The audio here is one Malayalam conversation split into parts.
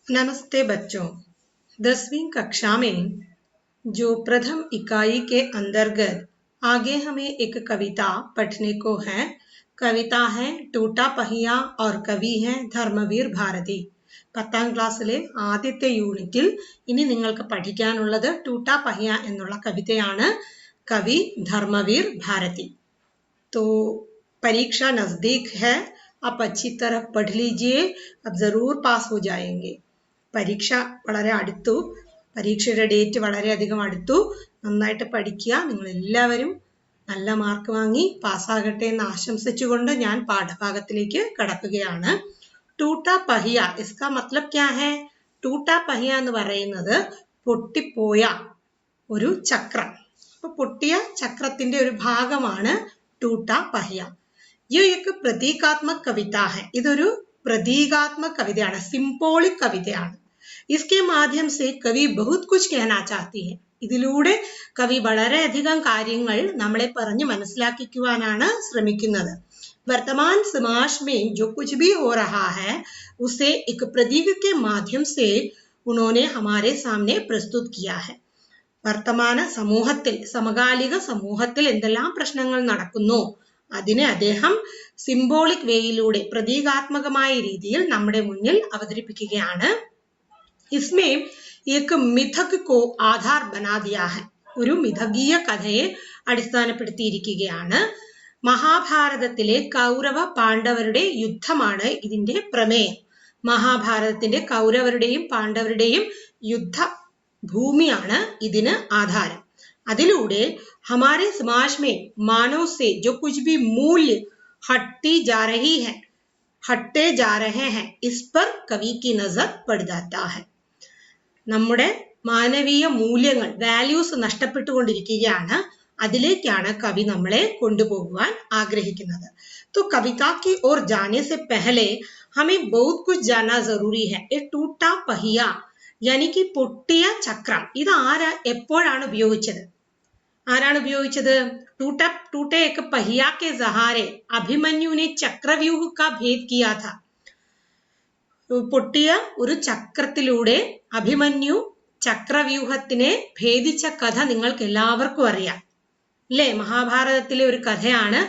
नमस्ते बच्चों। 10वीं कक्षा में जो प्रथम इकाई के अंतर्गत आगे हमें एक कविता पढ़ने को है। कविता है टूटा पहिया और कवि है धर्मवीर भारती। 10ാം ക്ലാസ്സിലെ ആദ്യത്തെ യൂണിറ്റിൽ ഇനി നിങ്ങൾക്ക് പഠിക്കാനുള്ളത് ടൂട്ടാ पहिയ എന്നുള്ള കവിതയാണ്. कवि धर्मवीर भारती। तो परीक्षा नजदीक है, आप अच्छी तरह पढ़ लीजिए, अब जरूर पास हो जाएंगे। പരീക്ഷ വളരെ അടുത്തു, പരീക്ഷയുടെ ഡേറ്റ് വളരെയധികം അടുത്തു. നന്നായിട്ട് പഠിക്കുക. നിങ്ങൾ എല്ലാവരും നല്ല മാർക്ക് വാങ്ങി പാസ്സാകട്ടെ എന്ന് ആശംസിച്ചുകൊണ്ട് ഞാൻ പാഠഭാഗത്തിലേക്ക് കടക്കുകയാണ്. ടൂട്ടാ पहिയ इसका मतलब क्या है? ടൂട്ടാ पहिയ എന്ന് പറയുന്നത് പൊട്ടിപ്പോയ ഒരു ചക്രം. അപ്പൊ പൊട്ടിയ ചക്രത്തിന്റെ ഒരു ഭാഗമാണ് ടൂട്ടാ पहिയ. ये एक प्रतीकात्मक कविता है. ഇതൊരു प्रतीकात्मक കവിതയാണ്, സിംബോളിക് കവിതയാണ്. इसके माध्यम से कवि बहुत कुछ कहना चाहती है. ഇതിലൂടെ കവി വളരെയധികം കാര്യങ്ങൾ നമ്മളെ പറഞ്ഞു മനസ്സിലാക്കിക്കുവാനാണ് ശ്രമിക്കുന്നത്. वर्तमान समाज में जो कुछ भी हो रहा है उसे एक प्रतीक के माध्यम से उन्होंने हमारे सामने प्रस्तुत किया है. വർത്തമാന സമൂഹത്തിൽ, സമകാലിക സമൂഹത്തിൽ എന്തെല്ലാം പ്രശ്നങ്ങൾ നടക്കുന്നു അതിനെ അദ്ദേഹം സിംബോളിക് വേയിലൂടെ, പ്രതീകാത്മകമായ രീതിയിൽ നമ്മുടെ മുന്നിൽ അവതരിപ്പിക്കുകയാണ്. इसमें एक मिथक को आधार बना दिया है. ഒരു മിഥകീയ കഥയെ അടിസ്ഥാനപ്പെടുത്തിയിരിക്കുകയാണ്. മഹാഭാരതത്തിലെ കൗരവ പാണ്ഡവരുടെ യുദ്ധമാണ് ഇതിന്റെ പ്രമേയം. മഹാഭാരതത്തിന്റെ കൗരവരുടെയും പാണ്ഡവരുടെയും യുദ്ധ ഭൂമിയാണ് ഇതിന് ആധാരം. അതിലൂടെ हमारे समाज में मानव से जो कुछ भी मूल्य हटती जा रही है, हटते जा रहे हैं, इस पर कवि की नजर पड़ जाता है. നമ്മുടെ മാനവീയ മൂല്യങ്ങൾ, വാല്യൂസ് നഷ്ടപ്പെട്ടുകൊണ്ടിരിക്കുകയാണ്. അതിലേക്കാണ് കവി നമ്മളെ കൊണ്ടുപോകുവാൻ ആഗ്രഹിക്കുന്നത്. तो कविता की ओर जाने से पहले हमें बहुत कुछ जानना जरूरी है. ये टूटा पहिया यानी कि പൊട്ടിയ ചക്രം, ഇത് എപ്പോഴാണ് ഉപയോഗിച്ചത്? ആരാണ് ഉപയോഗിച്ചത്? टूटे एक पहिया के सहारे अभिमन्यु ने चक्रव्यूह का भेद किया था. പൊട്ടിയ ഒരു ചക്രത്തിലൂടെ അഭിമന്യു ചക്രവ്യൂഹത്തിനെ ഭേദിച്ച കഥ നിങ്ങൾക്ക് എല്ലാവർക്കും അറിയാം അല്ലേ? മഹാഭാരതത്തിലെ ഒരു കഥയാണ്.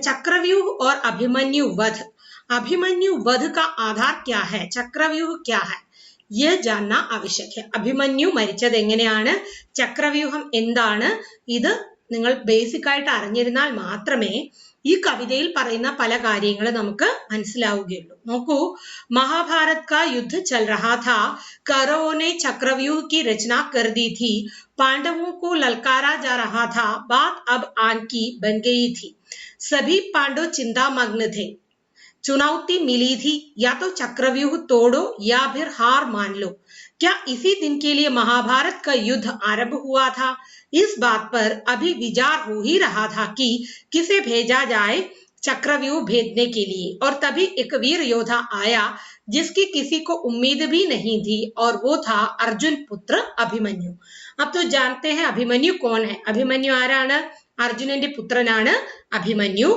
ചക്രവ്യൂഹ് और अभिमन्यु वध. अभिमन्यु वध का आधार क्या है? चक्रव्यूह क्या है? ये जानना आवश्यक है. അഭിമന്യു മരിച്ചത് എങ്ങനെയാണ്, ചക്രവ്യൂഹം എന്താണ്, ഇത് നിങ്ങൾ ബേസിക് ആയിട്ട് അറിഞ്ഞിരുന്നാൽ മാത്രമേ ഈ കവിതയിൽ പറയുന്ന പല കാര്യങ്ങൾ നമുക്ക് മനസ്സിലാവുകയുള്ളൂ. നോക്കൂ, महाभारत का युद्ध चल रहा था. कौरवों ने चक्रव्यूह की रचना कर दी थी. पांडवों को ललकारा जा रहा था. बात अब आन की बन गई थी. सभी पांडव चिंतामग्न थे. चुनौती मिली थी, या तो चक्रव्यूह तोड़ो या फिर हार मान लो. क्या इसी दिन के लिए महाभारत का युद्ध आरंभ हुआ था? इस बात पर अभी विचार हो ही रहा था कि किसे भेजा जाए चक्रव्यूह भेदने के लिए. और तभी एक वीर योद्धा आया जिसकी किसी को उम्मीद भी नहीं थी, और वो था अर्जुन पुत्र अभिमन्यु. अब तो जानते हैं अभिमन्यु कौन है. अभिमन्यु ആരാണ്? അർജുനന്റെ പുത്രനാണ് അഭിമന്യു.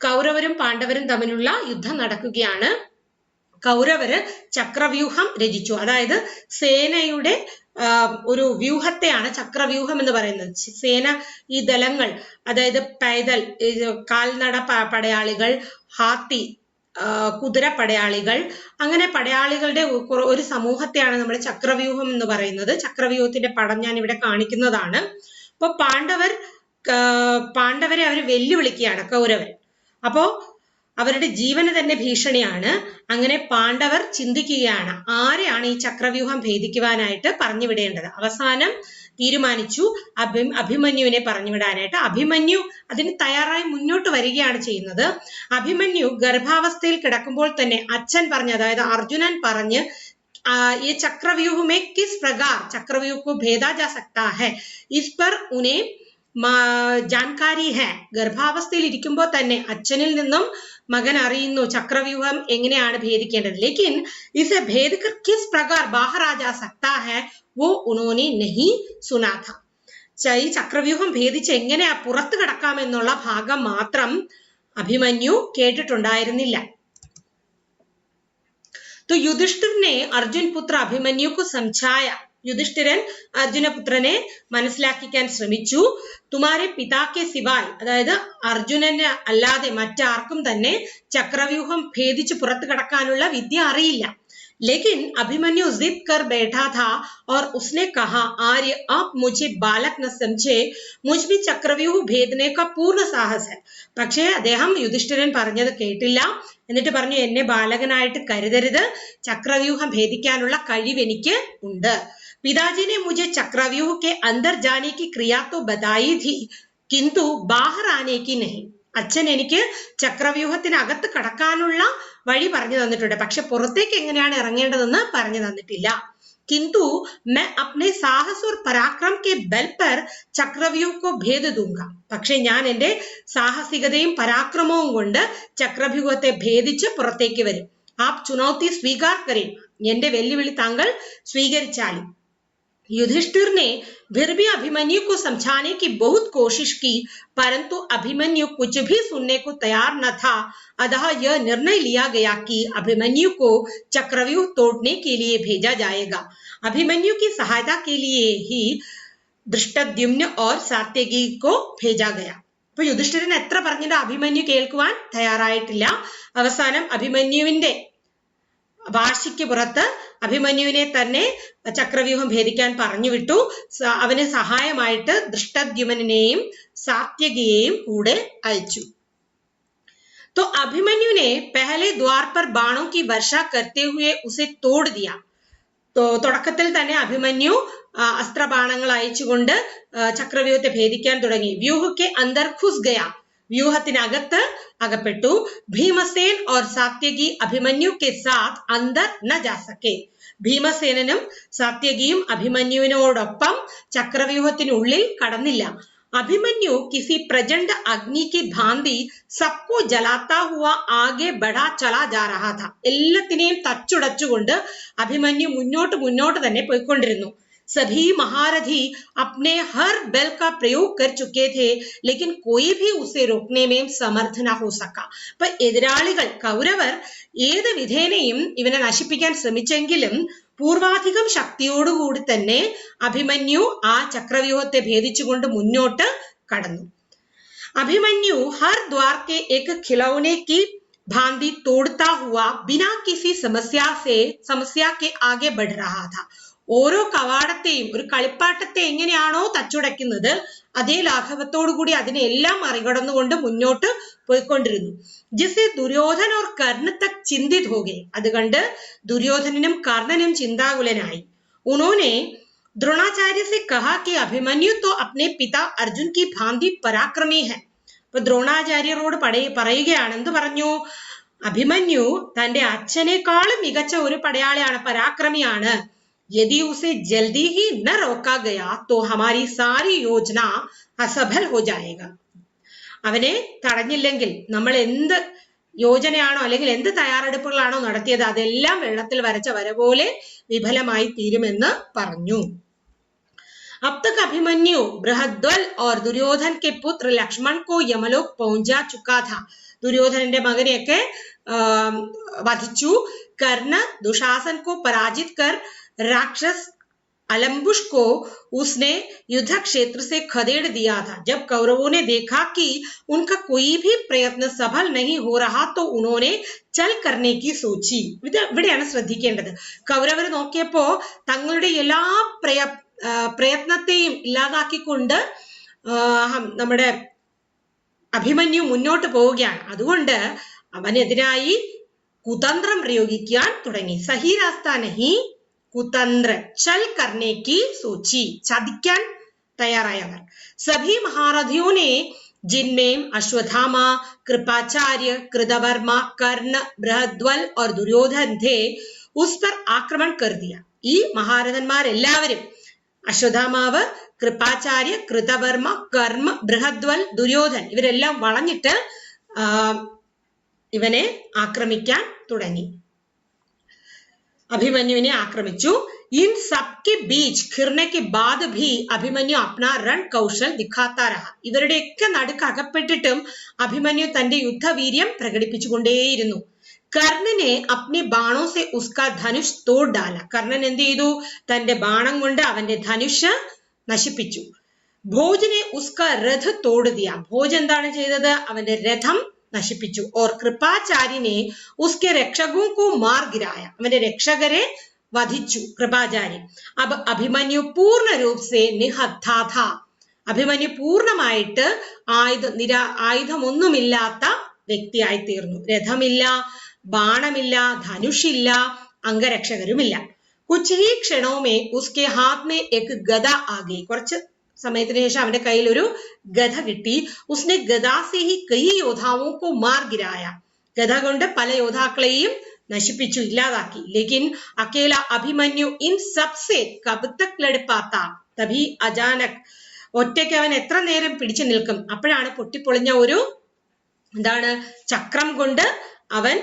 കൗരവരും പാണ്ഡവരും തമ്മിലുള്ള യുദ്ധം നടക്കുകയാണ്. കൗരവര് ചക്രവ്യൂഹം രചിച്ചു. അതായത് സേനയുടെ ഒരു വ്യൂഹത്തെയാണ് ചക്രവ്യൂഹം എന്ന് പറയുന്നത്. സേന, ഈ ദളങ്ങൾ, അതായത് പൈതൽ, കാൽനട പടയാളികൾ, ഹാത്തി, കുതിര പടയാളികൾ, അങ്ങനെ പടയാളികളുടെ ഒരു സമൂഹത്തെയാണ് നമ്മൾ ചക്രവ്യൂഹം എന്ന് പറയുന്നത്. ചക്രവ്യൂഹത്തിന്റെ പടം ഞാൻ ഇവിടെ കാണിക്കുന്നതാണ്. അപ്പൊ പാണ്ഡവരെ അവർ വെല്ലുവിളിക്കുകയാണ് കൗരവർ. അപ്പോ അവരുടെ ജീവന് തന്നെ ഭീഷണിയാണ്. അങ്ങനെ പാണ്ഡവർ ചിന്തിക്കുകയാണ് ആരെയാണ് ഈ ചക്രവ്യൂഹം ഭേദിക്കുവാനായിട്ട് പറഞ്ഞുവിടേണ്ടത്. അവസാനം തീരുമാനിച്ചു അഭിമന്യുവിനെ പറഞ്ഞുവിടാനായിട്ട്. അഭിമന്യു അതിന് തയ്യാറായി മുന്നോട്ട് വരികയാണ് ചെയ്യുന്നത്. അഭിമന്യു ഗർഭാവസ്ഥയിൽ കിടക്കുമ്പോൾ തന്നെ അച്ഛൻ പറഞ്ഞ്, അതായത് അർജുനൻ പറഞ്ഞ്, ये चक्रव्यूह में किस प्रकार चक्रव्यूह को भेदा जा सकता है, इस पर उन्हें ജാൻകാരി ഹെ. ഗർഭാവസ്ഥയിൽ ഇരിക്കുമ്പോൾ തന്നെ അച്ഛനിൽ നിന്നും മകൻ അറിയുന്നു ചക്രവ്യൂഹം എങ്ങനെയാണ് ഭേദിക്കേണ്ടത്. ലേക്കിൻ ഇസെ ഭേദകർ കിസ് പ്രകാർ ബാഹർ ആ ജാ സക്താ ഹെ വോ ഉനോനെ നഹീ സുനാ ഥാ. ഈ ചക്രവ്യൂഹം ഭേദിച്ച് എങ്ങനെയാ പുറത്തു കടക്കാമെന്നുള്ള ഭാഗം മാത്രം അഭിമന്യു കേട്ടിട്ടുണ്ടായിരുന്നില്ല. तो युधिष्ठिर ने अर्जुन पुत्र अभिमन्यु को समझाया. യുധിഷ്ഠിരൻ അർജുനപുത്രനെ മനസ്സിലാക്കിക്കാൻ ശ്രമിച്ചു. തുമാരെ പിതാക്കെ സിവായ്, അതായത് അർജുനന് അല്ലാതെ മറ്റാർക്കും തന്നെ ചക്രവ്യൂഹം ഭേദിച്ച് പുറത്തു കടക്കാനുള്ള വിദ്യ അറിയില്ല. लेकिन अभिमन्यु जिद कर बैठा था और उसने कहा, आर्य आप मुझे बालक न समझे, मुझ भी चक्रव्यूह भेदने का पूर्ण साहस है. പക്ഷേ അദ്ദേഹം യുധിഷ്ഠിരൻ പറഞ്ഞത് കേട്ടില്ല. എന്നിട്ട് പറഞ്ഞു, എന്നെ ബാലകനായിട്ട് കരുതരുത്, ചക്രവ്യൂഹം ഭേദിക്കാനുള്ള കഴിവ് എനിക്ക് ഉണ്ട്. पिताजी ने मुझे चक्रव्यूह के अंदर जाने की क्रिया तो बताई थी, किंतु बाहर आने की नहीं. അച്ഛൻ എനിക്ക് ചക്രവ്യൂഹത്തിനകത്ത് കടക്കാനുള്ള വഴി പറഞ്ഞു തന്നിട്ടുണ്ട്, പക്ഷെ പുറത്തേക്ക് എങ്ങനെയാണ് ഇറങ്ങേണ്ടതെന്ന് പറഞ്ഞു തന്നിട്ടില്ല. किंतु मैं अपने साहस और पराक्रम के बल पर चक्रव्यूह को भेद दूंगा. പക്ഷെ ഞാൻ എന്റെ സാഹസികതയും പരാക്രമവും കൊണ്ട് ചക്രവ്യൂഹത്തെ ഭേദിച്ച് പുറത്തേക്ക് വരും. ആപ് ചുനൗത്തി സ്വീകാർ കരേ, എന്റെ വെല്ലുവിളി താങ്കൾ സ്വീകരിച്ചാലും. युधिष्ठिर ने फिर भी अभिमन्यु को समझाने की बहुत कोशिश की, परंतु अभिमन्यु कुछ भी सुनने को तैयार न था. अतः यह निर्णय लिया गया कि अभिमन्यु को चक्रव्यूह तोड़ने के लिए भेजा जाएगा. अभिमन्यु की सहायता के लिए ही धृष्टद्युम्न और सात्यकी को भेजा गया. അപ്പൊ യുധിഷ്ഠിരൻ എത്ര പറഞ്ഞിട്ട് അഭിമന്യു കേൾക്കുവാൻ തയ്യാറായിട്ടില്ല. അവസാനം അഭിമന്യുവിന്റെ വാശിക്ക് പുറത്ത് അഭിമന്യുവിനെ തന്നെ ചക്രവ്യൂഹം ഭേദിക്കാൻ പറഞ്ഞു വിട്ടു. അവന് സഹായമായിട്ട് ദൃഷ്ടദ്യുമ്നെയും സാത്യകിയെയും കൂടെ അയച്ചു. तो अभिमन्यु ने पहले द्वार पर बाणों की वर्षा करते हुए उसे तोड़ दिया. तो തുടക്കത്തിൽ തന്നെ അഭിമന്യു അസ്ത്രബാണങ്ങൾ അയച്ചുകൊണ്ട് ചക്രവ്യൂഹത്തെ ഭേദിക്കാൻ തുടങ്ങി. വ്യൂഹക്കെ അന്തർ ഘുസ് ഗയ, വ്യൂഹത്തിനകത്ത് അകപ്പെട്ടു. ഭീമസേൻ और സാത്യകി അഭിമന്യു के साथ अंदर न जा सके. ഭീമസേനനും സാത്യകിയും അഭിമന്യുവിനോടൊപ്പം ചക്രവ്യൂഹത്തിനുള്ളിൽ കടന്നില്ല. अभिमन्यु किसी प्रचंड अग्नि की भांति सबको जलाता हुआ आगे बढ़ा चला जा रहा था. എല്ലാത്തിനെയും തച്ചുടച്ചുകൊണ്ട് അഭിമന്യു മുന്നോട്ട് തന്നെ പോയിക്കൊണ്ടിരുന്നു. सभी महारथी अपने हर बल का प्रयोग कर चुके थे, लेकिन कोई भी उसे रोकने में समर्थ न हो सका. അപ്പൊ എതിരാളികൾ കൗരവർ ഏത് വിധേനയും ഇവനെ നശിപ്പിക്കാൻ ശ്രമിച്ചെങ്കിലും പൂർവാധികം ശക്തിയോടുകൂടി തന്നെ അഭിമന്യു ആ ചക്രവ്യൂഹത്തെ ഭേദിച്ചുകൊണ്ട് മുന്നോട്ട് കടന്നു. अभिमन्यु हर द्वार के एक खिलौने की भांति तोड़ता हुआ बिना किसी समस्या के आगे बढ़ रहा था. ഓരോ കവാടത്തെയും ഒരു കളിപ്പാട്ടത്തെ എങ്ങനെയാണോ തച്ചുടയ്ക്കുന്നത് അതേ ലാഘവത്തോടു കൂടി അതിനെല്ലാം മറികടന്നുകൊണ്ട് മുന്നോട്ട് പോയിക്കൊണ്ടിരുന്നു. ജിസെ ദുര്യോധന और कर्ण तक चिंतित हो गए. അതുകൊണ്ട് ദുര്യോധനനും കർണനും ചിന്താകുലനായി. उन्होंने द्रोणाचार्य से कहा कि अभिमन्यु तो अपने पिता अर्जुन की भांति पराक्रमी है. അപ്പൊ ദ്രോണാചാര്യരോട് പറയുകയാണ്, എന്ത് പറഞ്ഞു? അഭിമന്യു തന്റെ അച്ഛനേക്കാളും മികച്ച ഒരു പടയാളിയാണ്, പരാക്രമിയാണ്. यदि उसे जल्दी ही न रोका गया तो हमारी सारी योजना असफल हो जाएगा. അവനെ തടഞ്ഞില്ലെങ്കിൽ നമ്മൾ എന്ത് യോജനയാണോ അല്ലെങ്കിൽ എന്ത് തയ്യാറെടുപ്പുകളാണോ നടത്തിയത് അതെല്ലാം വെള്ളത്തിൽ വരച്ച വര പോലെ വിഫലമായി തീരുമെന്ന് പറഞ്ഞു. अब तक अभिमन्यु बृहद्वल और दुर्योधन के पुत्र लक्ष्मण को यमलोक पहुंचा चुका था. दुर्योधनന്റെ മകനെയൊക്കെ വധിച്ചു. कर्ण दुशासन को पराजित कर राक्षस अलम्बुश को उसने युद्ध क्षेत्र से खदेड़ दिया था. जब कौरवों ने देखा कि उनका कोई भी प्रयत्न सफल नहीं हो रहा तो उन्होंने चल करने की सोची. ഇവിടെയാണ് ശ്രദ്ധിക്കേണ്ടത്. കൗരവർ നോക്കിയപ്പോ തങ്ങളുടെ എല്ലാ പ്രയത്നത്തെയും ഇല്ലാതാക്കിക്കൊണ്ട് നമ്മുടെ അഭിമന്യു മുന്നോട്ട് പോവുകയാണ്. അതുകൊണ്ട് അവനെതിരായി കുതന്ത്രം പ്രയോഗിക്കാൻ തുടങ്ങി. സഹി രാസ്ത നഹി कुतंत्र चल करने की सोची. ചതിക്കാൻ തയ്യാറായവർ. सभी महारथियों ने जिनमें अश्वत्थामा, कृपाचार्य, कृतवर्मा, कर्ण, बृहद्वल और दुर्योधन थे उस पर आक्रमण कर दिया. ഈ മഹാരഥന്മാരെല്ലാവരും അശ്വത്ഥാമാവ്, കൃപാചാര്യ, കൃതവർമ്മ, കർമ്മ, ബൃഹദ്വൽ, ദുര്യോധൻ ഇവരെല്ലാം വളഞ്ഞിട്ട് ഇവനെ ആക്രമിക്കാൻ തുടങ്ങി. അഭിമന്യുവിനെ ആക്രമിച്ചു. इन सबके बीच घिरने के बाद भी अभिमन्यु अपना रण कौशल दिखाता रहा. ഇവരുടെയൊക്കെ നടുക്ക് അകപ്പെട്ടിട്ടും അഭിമന്യു തന്റെ യുദ്ധവീര്യം പ്രകടിപ്പിച്ചുകൊണ്ടേയിരുന്നു. कर्ण ने अपने बाणों से उसका धनुष तोड़ डाला. കർണൻ എന്ത് ചെയ്തു? തന്റെ ബാണം കൊണ്ട് അവന്റെ ധനുഷ് നശിപ്പിച്ചു. भोज ने उसका रथ तोड़ दिया. भोज എന്താണ് ചെയ്തത്? അവന്റെ രഥം നശിപ്പിച്ചു. और कृपाचार्य ने उसके रक्षकों को मार गिराया. അവന്റെ രക്ഷകരെ വധിച്ചു കൃപാചാരി. अब अभिमन्यु पूर्ण रूप से निहत्था था. അഭിമന്യു പൂർണ്ണമായിട്ട് ആയുധമൊന്നുമില്ലാത്ത വ്യക്തിയായി തീർന്നു. രഥമില്ല, ബാണമില്ല, ധനുഷില്ല, അംഗരക്ഷകരുമില്ല. कुछ ही क्षणों में उसके हाथ में एक गदा आ गई. കുറച്ച് സമയത്തിന് ശേഷം അവന്റെ കയ്യിൽ ഒരു ഗദ കിട്ടി. उसने गदा से ही कई योद्धाओं को मार गिराया. ഗദ കൊണ്ട് പല യോദ്ധാക്കളെയും നശിപ്പിച്ചു, ഇല്ലാതാക്കി. लेकिन अकेला अभिमन्यु इन सब से कब तक लड़ पाता. तभी अचानक ഒറ്റയ്ക്ക് അവൻ എത്ര നേരം പിടിച്ചു നിൽക്കും? അപ്പോഴാണ് പൊട്ടിപ്പൊളിഞ്ഞ ഒരു ചക്രം കൊണ്ട് അവൻ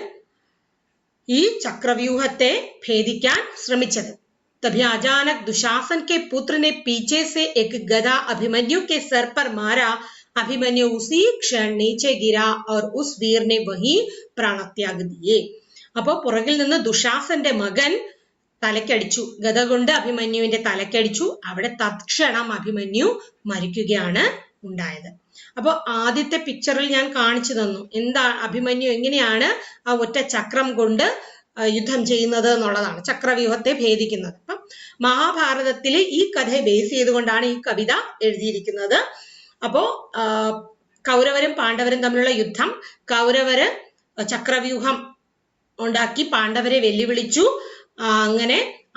ഈ ചക്രവ്യൂഹത്തെ ഭേദിക്കാൻ ശ്രമിച്ചത്. तभी अचानक दुशासन के पुत्र ने पीछे से एक गदा अभिमन्यु के सर पर मारा. अभिमन्यु उसी क्षण नीचे गिरा और उस वीर ने वही प्राणत्याग दिए. അപ്പോ പുറകിൽ നിന്ന് ദുശാസന്റെ മകൻ തലക്കടിച്ചു. ഗദ കൊണ്ട് അഭിമന്യുവിന്റെ തലക്കടിച്ചു. അവിടെ തത്ക്ഷണം അഭിമന്യു മരിക്കുകയാണ് ഉണ്ടായത്. അപ്പൊ ആദ്യത്തെ പിക്ചറിൽ ഞാൻ കാണിച്ചു തന്നു എന്താ അഭിമന്യു എങ്ങനെയാണ് ആ ഒറ്റ ചക്രം കൊണ്ട് യുദ്ധം ചെയ്യുന്നത് എന്നുള്ളതാണ്, ചക്രവ്യൂഹത്തെ ഭേദിക്കുന്നത്. അപ്പം മഹാഭാരതത്തിലെ ഈ കഥയെ ബേസ് ചെയ്തുകൊണ്ടാണ് ഈ കവിത എഴുതിയിരിക്കുന്നത്. അപ്പോ കൗരവരും പാണ്ഡവരും തമ്മിലുള്ള യുദ്ധം, കൗരവര് ചക്രവ്യൂഹം ഉണ്ടാക്കി പാണ്ഡവരെ വെല്ലുവിളിച്ചു. അങ്ങനെ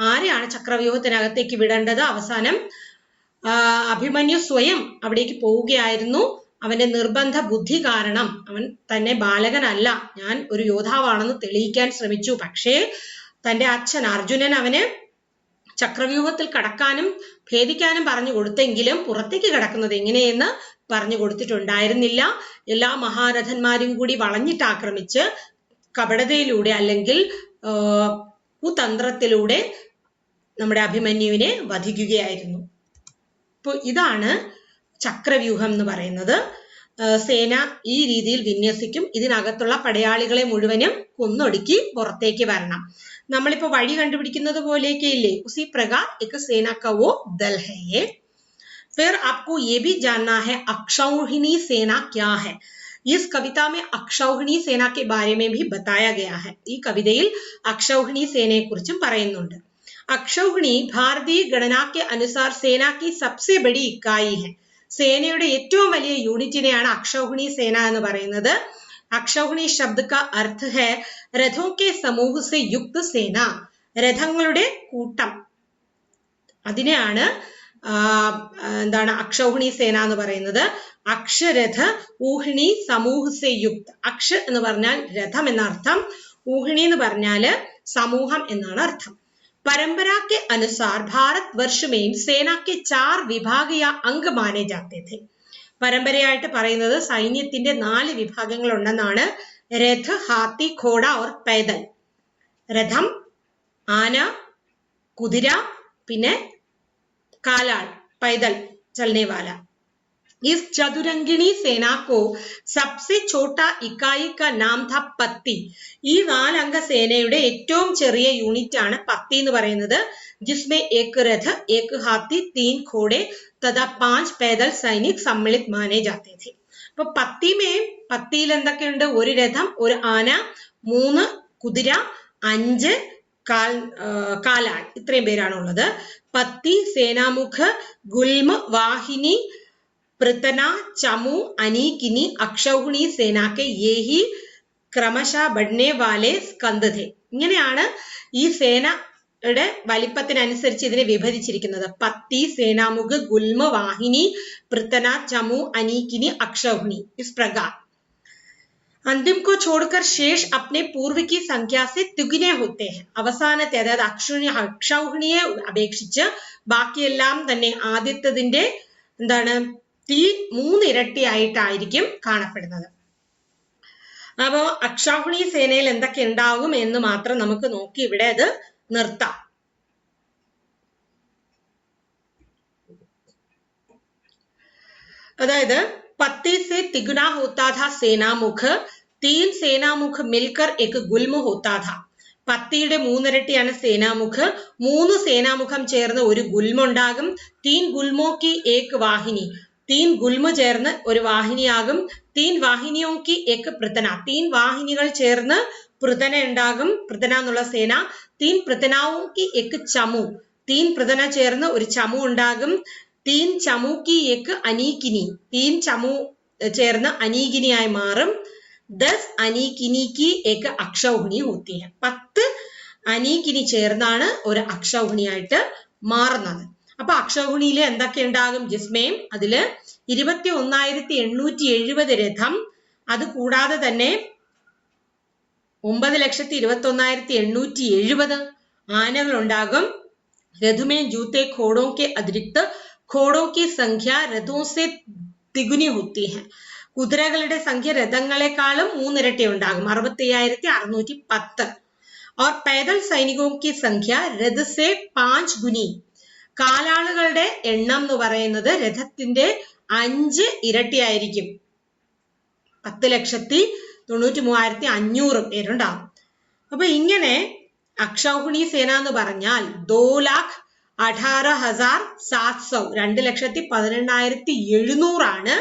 ആരെയാണ് ചക്രവ്യൂഹത്തിനകത്തേക്ക് വിടേണ്ടത്? അവസാനം അഭിമന്യു സ്വയം അവിടേക്ക് പോവുകയായിരുന്നു. അവന്റെ നിർബന്ധ ബുദ്ധി കാരണം അവൻ തന്നെ ബാലകനല്ല, ഞാൻ ഒരു യോദ്ധാവാണെന്ന് തെളിയിക്കാൻ ശ്രമിച്ചു. പക്ഷേ തന്റെ അച്ഛൻ അർജുനൻ അവന് ചക്രവ്യൂഹത്തിൽ കടക്കാനും ഭേദിക്കാനും പറഞ്ഞു കൊടുത്തെങ്കിലും പുറത്തേക്ക് കടക്കുന്നത് എങ്ങനെയെന്ന് പറഞ്ഞു കൊടുത്തിട്ടുണ്ടായിരുന്നില്ല. എല്ലാ മഹാരഥന്മാരും കൂടി വളഞ്ഞിട്ട് ആക്രമിച്ച് കപടതയിലൂടെ അല്ലെങ്കിൽ കുതന്ത്രത്തിലൂടെ നമ്മുടെ അഭിമന്യുവിനെ വധിക്കുകയായിരുന്നു. അപ്പോൾ ഇതാണ് ചക്രവ്യൂഹം എന്ന് പറയുന്നത്. സേന ഈ രീതിയിൽ വിന്യസിക്കും. ഇതിനകത്തുള്ള പടയാളികളെ മുഴുവനും കൊന്നൊടുക്കി പുറത്തേക്ക് വരണം. നമ്മളിപ്പോ വഴി കണ്ടുപിടിക്കുന്നത് പോലെയൊക്കെ ഇല്ലേ, ഉസി പ്രകാർ एक सेना का वो दल है ये. फिर आपको ये भी जानना है अक्षौहिणी सेना क्या है. इस कविता में अक्षौहिणी सेना के बारे में भी बताया गया है. ഈ കവിതയിൽ അക്ഷൗഹിണി സേനയെ കുറിച്ചും പറയുന്നുണ്ട്. അക്ഷൗഹിണി ഭാരതീയ ഗണന के अनुसार सेना की सबसे बड़ी इकाई है. സേനയുടെ ഏറ്റവും വലിയ യൂണിറ്റിനെയാണ് അക്ഷൗഹിണി സേന എന്ന് പറയുന്നത്. അക്ഷൗഹിണി ശബ്ദ का अर्थ है रथों के समूह से युक्त सेना. രഥങ്ങളുടെ കൂട്ടം, അതിനെയാണ് എന്താണ് അക്ഷൗഹിണി സേന എന്ന് പറയുന്നത്. അക്ഷരഥ ഊഹിണി സമൂഹ സെ യുക്ത്. അക്ഷ എന്ന് പറഞ്ഞാൽ രഥം എന്നർത്ഥം, ഊഹിണി എന്ന് പറഞ്ഞാല് സമൂഹം എന്നാണ് അർത്ഥം. परंपरा के अनुसार भारत वर्ष में सेना के 4 विभाग या अंग माने जाते थे. പരമ്പരയായിട്ട് പറയുന്നത് സൈന്യത്തിന്റെ 4 വിഭാഗങ്ങൾ ഉണ്ടെന്നാണ്. രഥ, ഹാത്തി, ഘോഡ और पैदल. രഥം, ആന, കുതിര, പിന്നെ കാലാൾ, पैदल चलने वाला. इस चतुरंगिणी सेना को सबसे छोटा इकाई का नाम था पत्ती. ഈ 4 അംഗ സേനയുടെ ഏറ്റവും ചെറിയ യൂണിറ്റ് ആണ് പത്തി എന്ന് പറയുന്നത്. जिसमें एक रथ, एक हाथी, 3 घोड़े तथा 5 पैदल सैनिक सम्मिलित माने जाते थे. അപ്പൊ പത്തിയിൽ എന്തൊക്കെയുണ്ട്? ഒരു രഥം, ഒരു ആന, 3 കുതിര, 5 കാലാൾ, ഇത്രയും പേരാണുള്ളത്. പത്തി, സേനാമുഖ, ഗുൽമ, വാഹിനി, പൃതന, ചമു, അനീകിനി, അക്ഷൗഹിണി സേനാക്കെ യേഹി ക്രമശ ബഡ്നെ വാലെ സ്കന്ധ ഥേ. ഇങ്ങനെയാണ് ഈ സേനയുടെ വലിപ്പത്തിനനുസരിച്ച് ഇതിനെ വിഭജിച്ചിരിക്കുന്നത്. പത്തി, സേനാമുഖ, ഗുൽമ, വാഹിനി, പൃതന, ചമു, അനീകിനി, അക്ഷൗഹിണി. इस प्रकार अंतिम को छोड़कर शेष अपने पूर्व की संख्या से तिगुने होते हैं. അവസാനത്തെ അതായത് അക്ഷൗഹിണിയെ അപേക്ഷിച്ച് ബാക്കിയെല്ലാം തന്നെ ആദ്യത്തതിന്റെ എന്താണ് 3 ഇരട്ടിയായിട്ടായിരിക്കും കാണപ്പെടുന്നത്. അപ്പോ അക്ഷൗഹിണി സേനയിൽ എന്തൊക്കെ ഉണ്ടാകും എന്ന് മാത്രം നമുക്ക് നോക്കി ഇവിടെ അത് നിർത്താം. അതായത് 30 से तिगुना होता था सेना मुख. तीन सेनामुख मिलकर एक गुल्म होता था. പത്തിയുടെ മൂന്നിരട്ടിയാണ് സേനാമുഖ്. 3 സേനാമുഖം ചേർന്ന് ഒരു ഗുൽമ ഉണ്ടാകും. തീൻ ഗുൽമോ കി ഏക് വാഹിനി, തീൻ ഗുൽമ ചേർന്ന് ഒരു വാഹിനിയാകും. തീൻ വാഹിനിയോ കി ഏക് പൃതന, തീൻ വാഹിനികൾ ചേർന്ന് പൃതന ഉണ്ടാകും, പൃതന എന്നുള്ള സേന. തീൻ പൃതനാവോ കി ഏക് ചമു, തീൻ പൃതന ചേർന്ന് ഒരു ചമു ഉണ്ടാകും. തീൻ ചമു കി ഏക് അനീകിനി, തീൻ ചമു ചേർന്ന് അനീകിനിയായി മാറും. 10 അനീകിനി കി ഏക് അക്ഷൗഹിണി ഹോത്തി ഹൈ, 10 അനീകിനി ചേർന്നാണ് ഒരു അക്ഷൗഹിണിയായിട്ട് മാറുന്നത്. അപ്പൊ അക്ഷൗഹിണിയിൽ എന്തൊക്കെ ഉണ്ടാകും? ജിസ്മേം അതില് 21,870 രഥം, അത് കൂടാതെ തന്നെ 9,21,870 ആനകൾ ഉണ്ടാകും. രഥുമേ ജൂത്തെ ഘോടോ കെ അതിരിക്ത് ഘോടോ കി സംഖ്യ രഥോ സെ തിഗുനി ഹോത്തി ഹൈ, കുതിരകളുടെ സംഖ്യ രഥങ്ങളെക്കാളും 3 ഇരട്ടി ഉണ്ടാകും, 65,610. और पैदल सैनिकों की संख्या रथ से 5 गुनी, കാലാളുകളുടെ എണ്ണം എന്ന് പറയുന്നത് രഥത്തിന്റെ 5 ഇരട്ടിയായിരിക്കും. 10,93,500 പേരുണ്ടാവും. അപ്പൊ ഇങ്ങനെ അക്ഷൗഹിണി സേന എന്ന് പറഞ്ഞാൽ 2,18,700, 2,18,700 ആണ്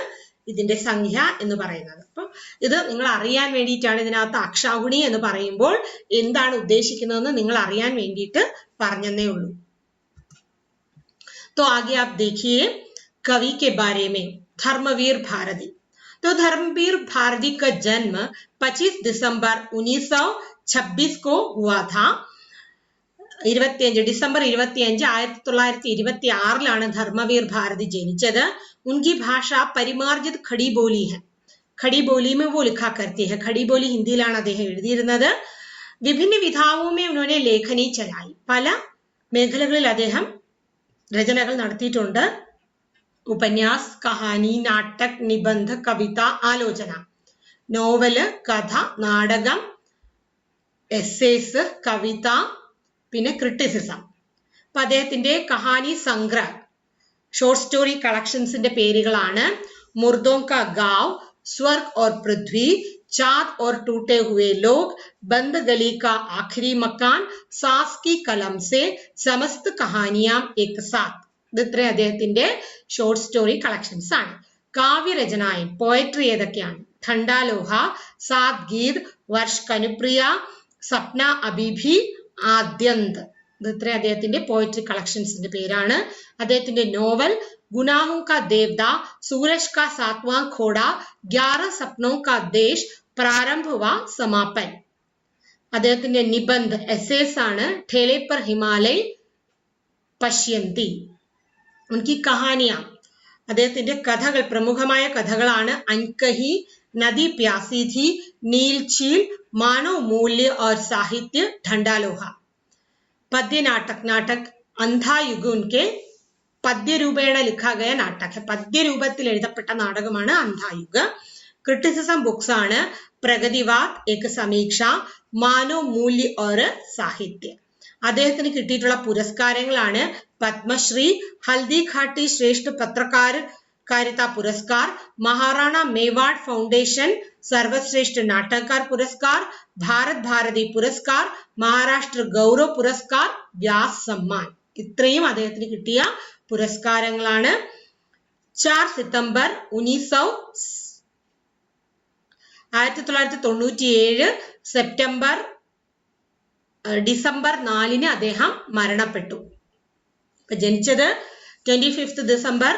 ഇതിന്റെ സംഖ്യ എന്ന് പറയുന്നത്. അപ്പൊ ഇത് നിങ്ങൾ അറിയാൻ വേണ്ടിയിട്ടാണ് ഇതിനകത്ത് അക്ഷൗഹിണി എന്ന് പറയുമ്പോൾ എന്താണ് ഉദ്ദേശിക്കുന്നതെന്ന് നിങ്ങൾ അറിയാൻ വേണ്ടിയിട്ട് പറഞ്ഞതേ ഉള്ളൂ. तो आगे आप देखिए कवि के बारे में, धर्मवीर भारती. तो धर्मवीर भारती का जन्म 25 दिसंबर 1926 को हुआ था. 25 ഡിസംബർ 25 1926 ധർമ്മവീർ ഭാരതി ജനിച്ചത്. उनकी भाषा परिमार्जित खड़ी बोली है, खड़ी बोली में वो लिखा करती है. खड़ी बोली ഹിന്ദിയിലാണ് അദ്ദേഹം എഴുതിയിരുന്നത്. വിഭിന്ന വിധാവോ में उन्होंने लेखनी चलाई, പല മേഖലകളിൽ അദ്ദേഹം രചനകൾ നടത്തിയിട്ടുണ്ട്. ഉപന്യാസ്, കഹാനി, നാടക്, നിബന്ധ, കവിത, ആലോചന, നോവല്, കഥ, നാടകം, എസ്സേസ്, കവിത, പിന്നെ ക്രിറ്റിസിസം. അപ്പൊ അദ്ദേഹത്തിന്റെ കഹാനി സംഗ്രഹ്, ഷോർട്ട് സ്റ്റോറി കളക്ഷൻസിന്റെ പേരുകളാണ് മുർദോं का गांव, स्वर्ग और पृथ्वी, चाँद और टूटे हुए लोग, बंद गली का आखिरी मकान, सास की कलम से, समस्त कहानियां एक साथ. ഇത് ഇത്രയും അദ്ദേഹത്തിന്റെ ഷോർട്ട് സ്റ്റോറി കളക്ഷൻസ് ആണ്. കാവ്യരചനായൻ, പോയട്രി ഏതൊക്കെയാണ്? ഠണ്ടാലോഹ, സാത് ഗീത്, വർഷ് കനുപ്രിയ, സപ്ന അബിഭി, ആദ്യന്ത്. ഇത് ഇത്രയും അദ്ദേഹത്തിന്റെ പോയട്രി കളക്ഷൻസിന്റെ പേരാണ്. അദ്ദേഹത്തിന്റെ നോവൽ गुनाहों का देवदा, सूरज का 7वां घोड़ा, 11 सपनों का देश, प्रारंभ व समापन. അദ്ദേഹത്തിന്റെ നിബന്ധ് എസ്സേസ് ആണ് ठेले पर हिमालय പശ്യന്തി. ഉनकी कहानियां, അദ്ദേഹത്തിന്റെ കഥകൾ പ്രമുഖമായ കഥകളാണ് അൻകഹി, നദി പ്യാസി थी, नीलचील, मानव मूल्य और साहित्य, ढंडालोहा. पद्य नाटक, नाटक अंधा युग उनके പദ്യരൂപേണ ലിഖാ ഗയ നാടക, പദ്യരൂപത്തിൽ എഴുതപ്പെട്ട നാടകമാണ് അന്ധായുഗ്. ക്രിറ്റിസിസം ബുക്സ് ആണ് പ്രഗതിവാദ്, ഏക സമീക്ഷ, മാനോ മൂല്യ और സാഹിത്യ. അദ്ദേഹത്തിന് കിട്ടിയിട്ടുള്ള പുരസ്കാരങ്ങളാണ് പത്മശ്രീ, ഹൽദി ഘാട്ടി ശ്രേഷ്ഠ പത്രകാരിതാ പുരസ്കാർ, മഹാറാണ മേവാഡ് ഫൗണ്ടേഷൻ സർവശ്രേഷ്ഠ നാടകക്കാർ പുരസ്കാർ, ഭാരത് ഭാരതി പുരസ്കാർ, മഹാരാഷ്ട്ര ഗൗരവ് പുരസ്കാർ, വ്യാസ് സമ്മാൻ. ഇത്രയും അദ്ദേഹത്തിന് കിട്ടിയ പുരസ്കാരങ്ങളാണ്. 4 സിതംബർ 1997 ഡിസംബർ 4 അദ്ദേഹം മരണപ്പെട്ടു. ജനിച്ചത് 25 ഡിസംബർ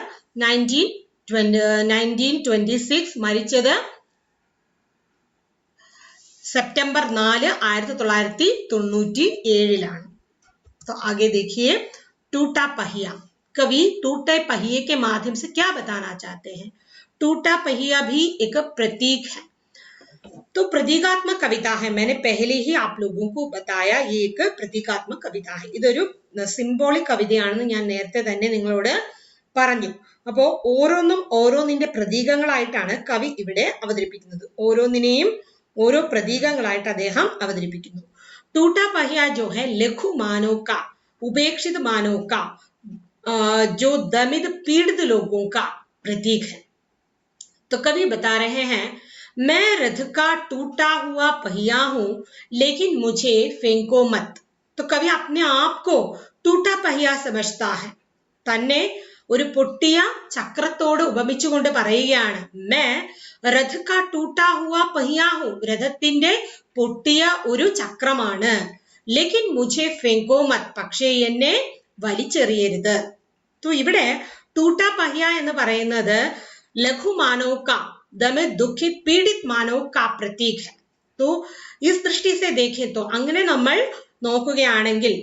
1926, മരിച്ചത് സെപ്റ്റംബർ 4 1997. तो आगे देखिए टूटा पहिया. कवि टूटे पहिए के माध्यम से क्या बताना चाहते हैं? टूटा पहिया भी एक प्रतीक है. तो प्रतीकात्मक कविता है. मैंने पहले ही आप लोगों को बताया ये एक प्रतीकात्मक कविता है. ഇതൊരു സിംബോളിക് കവിതയാണെന്ന് ഞാൻ നേരത്തെ തന്നെ നിങ്ങളോട് പറഞ്ഞു. അപ്പോ ഓരോന്നിന്റെ പ്രതീകങ്ങളായിട്ടാണ് കവി ഇവിടെ അവതരിപ്പിക്കുന്നത്. ഓരോന്നിനെയും ഓരോ പ്രതീകങ്ങളായിട്ട് അദ്ദേഹം അവതരിപ്പിക്കുന്നു. टूटा पहिया जो है लघु मानव का, उपेक्षित मानव का, जो दमित पीड़ित लोगों का प्रतीक है. तो कवि बता रहे हैं मैं रथ का टूटा हुआ पहिया हूं लेकिन मुझे फेंको मत. तो कवि अपने आप को टूटा पहिया समझता है. തന്നെ ഒരു പൊട്ടിയ ചക്രത്തോട് ഉപമിച്ചുകൊണ്ട് പറയുകയാണ്. मैं रथ का टूटा हुआ पहिया हूं, രഥത്തിന്റെ പൊട്ടിയ ഒരു ചക്രമാണ്. लेकिन मुझे फेंको मत, പക്ഷേ എന്നെ വലിച്ചെറിയരുത്. ഇവിടെ टूटा पहिया എന്ന് പറയുന്നത് लघु मानव का, दमे दुखित पीड़ित मानव का प्रतीक है. तो इस दृष्टि से देखें तो അങ്ങനെ നമ്മൾ നോക്കുകയാണെങ്കിൽ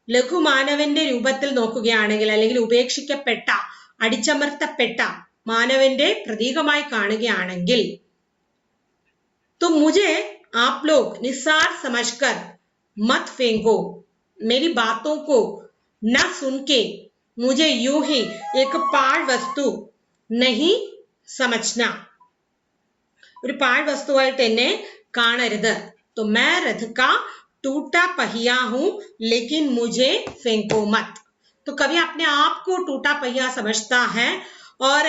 ലഘുമാനവന്റെ രൂപത്തിൽ നോക്കുകയാണെങ്കിൽ അല്ലെങ്കിൽ ഉപേക്ഷിക്കപ്പെട്ട അടിച്ചമർത്തപ്പെട്ട മാനവന്റെ പ്രതീകമായി കാണുകയാണെങ്കിൽ तो मुझे आप लोग निसार समझकर मत फेंको, मेरी बातों को न सुन के मुझे यूं ही एक पाड़ वस्तु नहीं समझना, ഒരു പാഴ് വസ്തുവായിട്ട് എന്നെ കാണരുത്. तो मैं रथ का टूटा पहिया हूं लेकिन मुझे फेंको मत. तो कवि अपने आप को टूटा पहिया समझता है और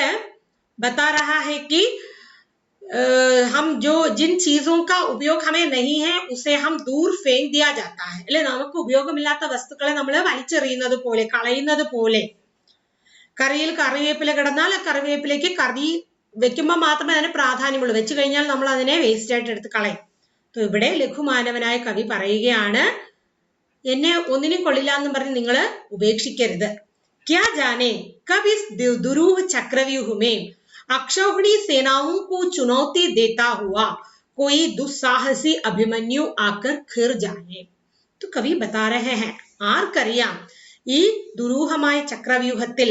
बता रहा है कि हम जो जिन चीजों का उपयोग हमें नहीं है उसे हम दूर फेंक दिया जाता है. അല്ലെ, നമുക്ക് ഉപയോഗമില്ലാത്ത വസ്തുക്കളെ നമ്മൾ വലിച്ചെറിയുന്നത് പോലെ, കളയുന്നത് പോലെ. കറിയിൽ കറിവേപ്പില കിടന്നാൽ ആ കറിവേപ്പിലേക്ക് കറി വെക്കുമ്പോൾ മാത്രമേ അതിന് പ്രാധാന്യമുള്ളൂ, വെച്ച് കഴിഞ്ഞാൽ നമ്മൾ അതിനെ വേസ്റ്റ് ആയിട്ട് എടുത്ത് കളയും. ഇവിടെ ലഘുമാനവനായ കവി പറയുകയാണ്, എന്നെ ഒന്നിനും കൊള്ളില്ല എന്നും പറഞ്ഞ് നിങ്ങൾ ഉപേക്ഷിക്കരുത്. ക്യാ ജാനെ കബ് ഇസ് ദുരൂഹ ചക്രവ്യൂഹ में अक्षौहिणी सेनाओं को चुनौती देता हुआ कोई दुस्साहसी अभिमन्यु आकर खिर जाए. तो कवि बता रहे हैं, ആർക്കറിയാം ഈ ദുരൂഹമായ ചക്രവ്യൂഹത്തിൽ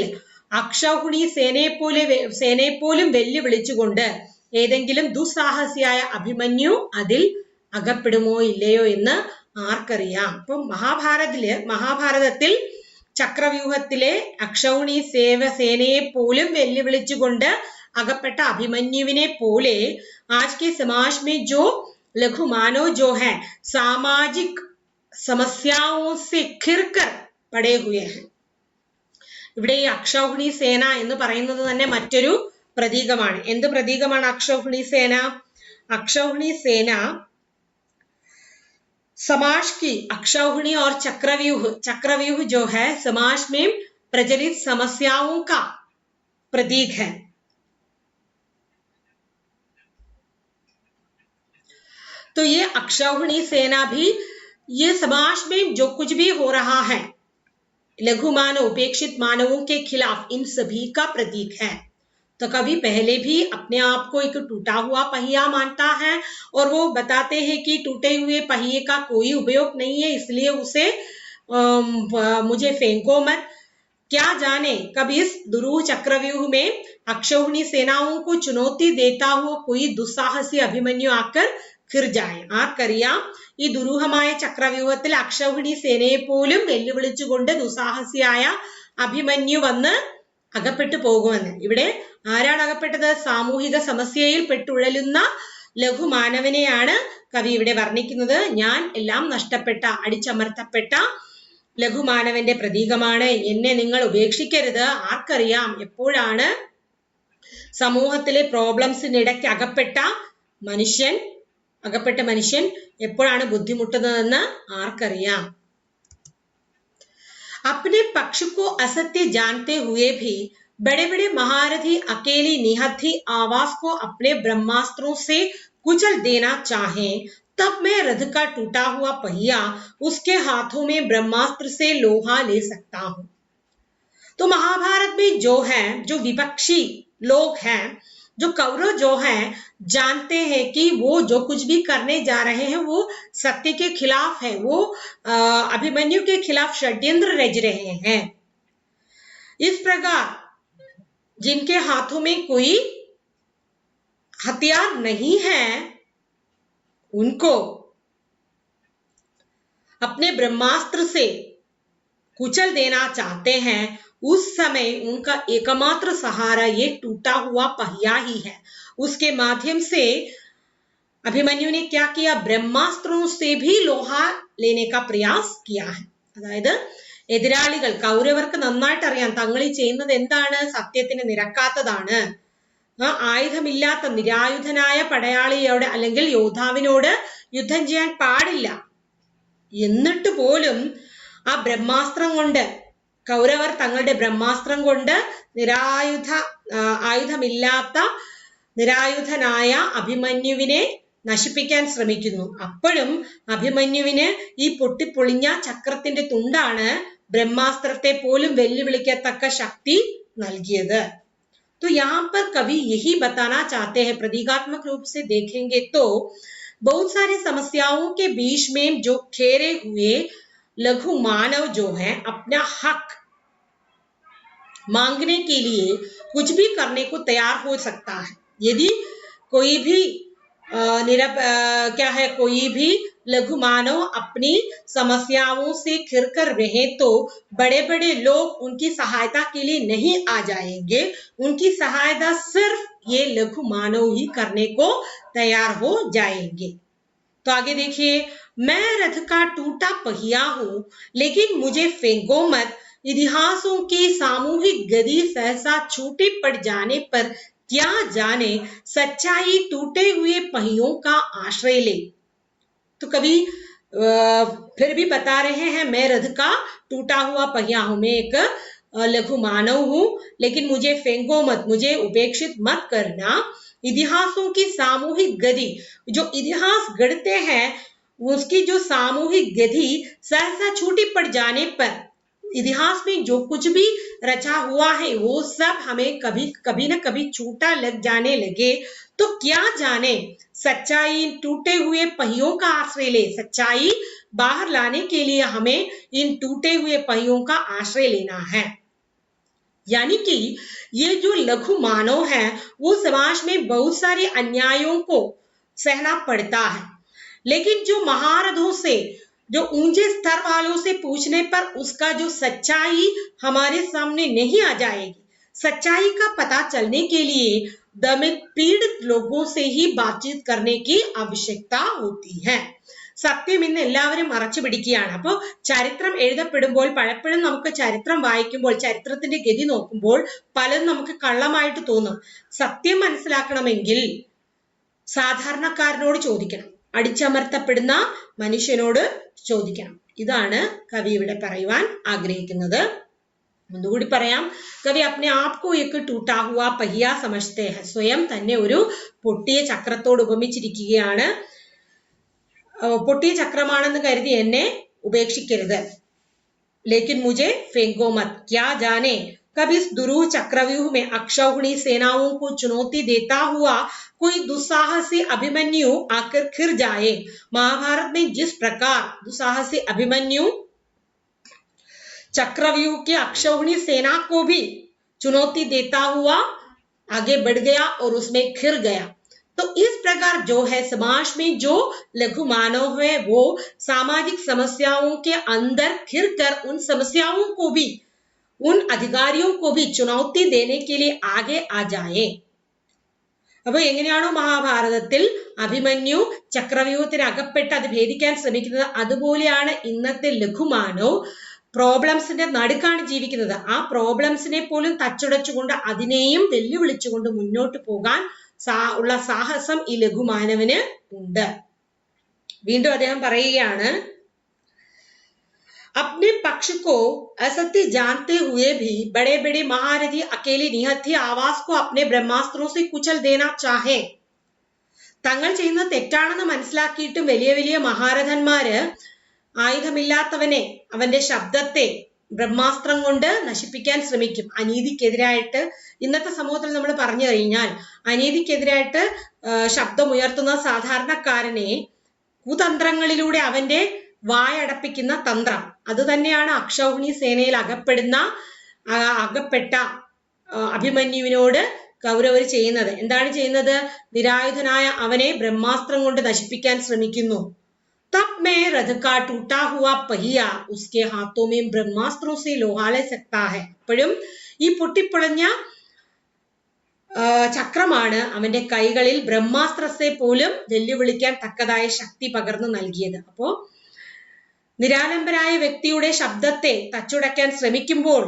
അക്ഷൗഹിണി സേനയെ പോലും വെല്ലുവിളിച്ചുകൊണ്ട് ഏതെങ്കിലും ദുസ്സാഹസിയായ അഭിമന്യു അതിൽ അകപ്പെടുമോ ഇല്ലയോ എന്ന് ആർക്കറിയാം. അപ്പം മഹാഭാരതത്തിൽ ചക്രവ്യൂഹത്തിലെ അക്ഷൗഹിണി സേനയെ പോലും വെല്ലുവിളിച്ചുകൊണ്ട് अगपट्टा अभिमन्युविने पोले आज के समाज में जो लघु मानव जो है सामाजिक समस्याओं से घिरकर पड़े हुए हैं. ഇവിടെ ഈ അക്ഷൗഹിണി സേന എന്ന് പറയുന്നത് തന്നെ മറ്റൊരു പ്രതീകമാണ്. എന്ത് പ്രതീകമാണ് അക്ഷൗഹിണി സേന? अक्षौहिणी सेना समाज की अक्षौहिणी और चक्रव्यूह जो है समाज में प्रचलित समस्याओं का प्रतीक है. तो ये अक्षौहिणी सेना भी ये समाज में जो कुछ भी हो रहा है लघु मानव उपेक्षित मानवों के खिलाफ इन सभी का प्रतीक है. तो कभी पहले भी अपने आप को एक टूटा हुआ पहिया मानता है और वो बताते हैं कि टूटे हुए पहिए का कोई उपयोग नहीं है, इसलिए उसे मुझे फेंको मत. क्या जाने कब इस दुरूह चक्रव्यूह में अक्षौहिणी सेनाओं को चुनौती देता हुआ कोई दुस्साहसी अभिमन्यु आकर खिर जाए. ആർക്കറിയാം ഈ ദുരൂഹമായ ചക്രവ്യൂഹത്തിൽ അക്ഷൗഹിണി സേനയെ പോലും വെല്ലുവിളിച്ചുകൊണ്ട് ദുസ്സാഹസിയായ അഭിമന്യു വന്ന് അകപ്പെട്ടു പോകുമെന്ന്. ഇവിടെ ആരാണ് അകപ്പെട്ടത്? സാമൂഹിക സമസ്യയിൽ പെട്ടുഴലുന്ന ലഘുമാനവനെയാണ് കവി ഇവിടെ വർണ്ണിക്കുന്നത്. ഞാൻ എല്ലാം നഷ്ടപ്പെട്ട അടിച്ചമർത്തപ്പെട്ട ലഘുമാനവന്റെ പ്രതീകമാണ്, എന്നെ നിങ്ങൾ ഉപേക്ഷിക്കരുത്. ആർക്കറിയാം എപ്പോഴാണ് സമൂഹത്തിലെ പ്രോബ്ലംസിനിടയ്ക്ക് അകപ്പെട്ട മനുഷ്യൻ എപ്പോഴാണ് ബുദ്ധിമുട്ടുന്നതെന്ന് ആർക്കറിയാം. अपने पक्ष को असत्य जानते हुए भी बड़े बड़े महारथी अकेली निहत्थी आवाज को अपने ब्रह्मास्त्रों से कुचल देना चाहें, तब मैं रथ का टूटा हुआ पहिया उसके हाथों में ब्रह्मास्त्र से लोहा ले सकता हूं. तो महाभारत में जो विपक्षी लोग हैं, जो कौरव जो हैं, जानते हैं कि वो जो कुछ भी करने जा रहे हैं वो सत्य के खिलाफ है, वो अभिमन्यु के खिलाफ षड्यंत्र रच रहे हैं. इस प्रकार जिनके हाथों में कोई हथियार नहीं है उनको अपने ब्रह्मास्त्र से कुचल देना चाहते हैं, उस समय उनका एकमात्र सहारा ये टूटा हुआ पहिया ही है. उसके माध्यम से अभिमन्यु ने क्या किया? ब्रह्मास्त्रों से भी लोहा लेने का प्रयास किया है. അതായത് എതിരാളികൾ കൗരവർക്ക് നന്നായിട്ട് അറിയാം തങ്ങൾ ഈ ചെയ്യുന്നത് എന്താണ്, സത്യത്തിന് നിരക്കാത്തതാണ്, ആയുധമില്ലാത്ത നിരായുധനായ പടയാളിയോട് അല്ലെങ്കിൽ യോദ്ധാവിനോട് യുദ്ധം ചെയ്യാൻ പാടില്ല. എന്നിട്ട് പോലും ആ ബ്രഹ്മാസ്ത്രം കൊണ്ട് കൗരവർ തങ്ങളുടെ ബ്രഹ്മാസ്ത്രം കൊണ്ട് ആയുധമില്ലാത്ത നിരായുധനായ അഭിമന്യുവിനെ നശിപ്പിക്കാൻ ശ്രമിക്കുന്നു. അപ്പോഴും അഭിമന്യുവിന് ഈ പൊട്ടിപ്പൊളിഞ്ഞ ചക്രത്തിന്റെ തുണ്ടാണ് ब्रह्मास्त्रते पोलुम वेल्लुविलिक्कतक्क शक्ति നൽകിയത്. तो यहाँ पर कवि यही बताना चाहते हैं, प्रतीकात्मक रूप से देखेंगे तो बहुत सारी समस्याओं के बीच में जो ठहरे हुए लघु मानव जो है अपना हक मांगने के लिए कुछ भी करने को तैयार हो सकता है. यदि कोई भी कोई भी लघु मानव अपनी समस्याओं से घिर कर रहे तो बड़े बड़े लोग उनकी सहायता के लिए नहीं आ जाएंगे. उनकी सहायता सिर्फ ये लघु मानव ही करने को तैयार हो जाएंगे. तो आगे देखिए, मैं रथ का टूटा पहिया हूं लेकिन मुझे फेंको मत. इतिहासों की सामूहिक गति सहसा छूटी पड़ जाने पर क्या जाने सच्चाई टूटे हुए पहियों का आश्रय ले. तो कभी फिर भी बता रहे हैं, मैं रथ का टूटा हुआ पहिया हूं, मैं एक लघु मानव हूं, लेकिन मुझे फेंको मत, मुझे उपेक्षित मत करना. इतिहासों की सामूहिक गति, जो इतिहास गढ़ते हैं उसकी जो सामूहिक गति सहसा छूटी पड़ जाने पर, इतिहास में जो कुछ भी रचा हुआ है वो सब हमें कभी न कभी छूटा लग जाने लगे तो क्या जाने सच्चाई टूटे हुए पहियों का आश्रय ले. सच्चाई बाहर लाने के लिए हमें इन टूटे हुए पहियों का आश्रय लेना है. यानी कि ये जो लघु मानव है वो समाज में बहुत सारी अन्यायों को सहना पड़ता है, लेकिन जो महारथों से, जो ऊंचे स्तर वालों से पूछने पर उसका जो सच्चाई हमारे सामने नहीं आ जाएगी. सच्चाई का पता चलने के लिए दमित पीड़ित लोगों से ही बातचीत करने की आवश्यकता होती है. സത്യം ഇന്ന് എല്ലാവരും മറച്ചു പിടിക്കുകയാണ്. അപ്പോൾ ചരിത്രം എഴുതപ്പെടുമ്പോൾ പലപ്പോഴും നമുക്ക് ചരിത്രം വായിക്കുമ്പോൾ ചരിത്രത്തിന്റെ ഗതി നോക്കുമ്പോൾ പലതും നമുക്ക് കള്ളമായിട്ട് തോന്നും. സത്യം മനസ്സിലാക്കണമെങ്കിൽ സാധാരണക്കാരനോട് ചോദിക്കണം, അടിച്ചമർത്തപ്പെടുന്ന മനുഷ്യനോട് ചോദിക്കണം. ഇതാണ് കവി ഇവിടെ പറയുവാൻ ആഗ്രഹിക്കുന്നത്. ഒന്നുകൂടി പറയാം, കവി अपने आप को एक टूटा हुआ पहिया समझते हैं. സ്വയം തന്നെ ഒരു പൊട്ടിയ ചക്രത്തോട് ഉപമിച്ചിരിക്കുകയാണ്. പൊട്ടിയ ചക്രമാണെന്ന് കരുതി എന്നെ ഉപേക്ഷിക്കരുത്. लेकिन मुझे फेंको मत. क्या जाने कब इस दुरूह चक्रव्यूह में अक्षौहिणी सेनाओं को चुनौती देता हुआ कोई दुस्साहसी अभिमन्यु आकर घिर जाए. महाभारत में जिस प्रकार दुस्साहसी अभिमन्यु चक्रव्यूह की अक्षौहिणी सेना को भी चुनौती देता हुआ आगे बढ़ गया और उसमें घिर गया, तो इस प्रकार जो है समाज में जो लघु मानव है वो सामाजिक समस्याओं के अंदर घिर कर उन समस्याओं को भी, उन अधिकारियों को भी चुनौती देने के लिए आगे आ जाए. അപ്പോൾ എങ്ങനെയാണോ മഹാഭാരതത്തിൽ അഭിമന്യു ചക്രവ്യൂഹത്തിന് അകപ്പെട്ട് അത് ഭേദിക്കാൻ ശ്രമിക്കുന്നത്, അതുപോലെയാണ് ഇന്നത്തെ ലഘുമാനോ പ്രോബ്ലംസിന്റെ നടുക്കാണ് ജീവിക്കുന്നത്. ആ പ്രോബ്ലംസിനെ പോലും തച്ചുടച്ചുകൊണ്ട് അതിനെയും വെല്ലുവിളിച്ചുകൊണ്ട് മുന്നോട്ട് പോകാൻ ഉള്ള സാഹസം ഈ ലഘുമാനവന് ഉണ്ട്. വീണ്ടും അദ്ദേഹം പറയുകയാണ്, अपने पक्ष को असत्य जानते हुए भी बड़े बड़े महारथी अकेले निहत्थी आवास को अपने ब्रह्मास्त्रों से कुचल देना चाहे. തങ്ങൾ ചെയ്യുന്നത് തെറ്റാണെന്ന് മനസ്സിലാക്കിയിട്ടും വലിയ വലിയ മഹാരഥന്മാര് ആയുധമില്ലാത്തവനെ, അവന്റെ ശബ്ദത്തെ ബ്രഹ്മാസ്ത്രം കൊണ്ട് നശിപ്പിക്കാൻ ശ്രമിക്കും. അനീതിക്കെതിരായിട്ട് ഇന്നത്തെ സമൂഹത്തിൽ നമ്മൾ പറഞ്ഞു കഴിഞ്ഞാൽ അനീതിക്കെതിരായിട്ട് ശബ്ദമുയർത്തുന്ന സാധാരണക്കാരനെ കുതന്ത്രങ്ങളിലൂടെ അവന്റെ വായടപ്പിക്കുന്ന തന്ത്രം, അത് തന്നെയാണ് അക്ഷൗഹിണി സേനയിൽ അകപ്പെട്ട അഭിമന്യുവിനോട് കൗരവർ ചെയ്യുന്നത്. എന്താണ് ചെയ്യുന്നത്? നിരായുധനായ അവനെ ബ്രഹ്മാസ്ത്രം കൊണ്ട് നശിപ്പിക്കാൻ ശ്രമിക്കുന്നു. तब मैं रथ का टूटा हुआ पहिया उसके हाथों में ब्रह्मास्त्रों से लोहा ले सकता है. അപ്പോഴും ഈ പൊട്ടിപ്പൊളഞ്ഞ ചക്രമാണ് അവന്റെ കൈകളിൽ ബ്രഹ്മാസ്ത്രത്തെ പോലും വെല്ലുവിളിക്കാൻ തക്കതായ ശക്തി പകർന്നു നൽകിയത്. അപ്പോ നിരാലംബരായ വ്യക്തിയുടെ ശബ്ദത്തെ തച്ചുടയ്ക്കാൻ ശ്രമിക്കുമ്പോൾ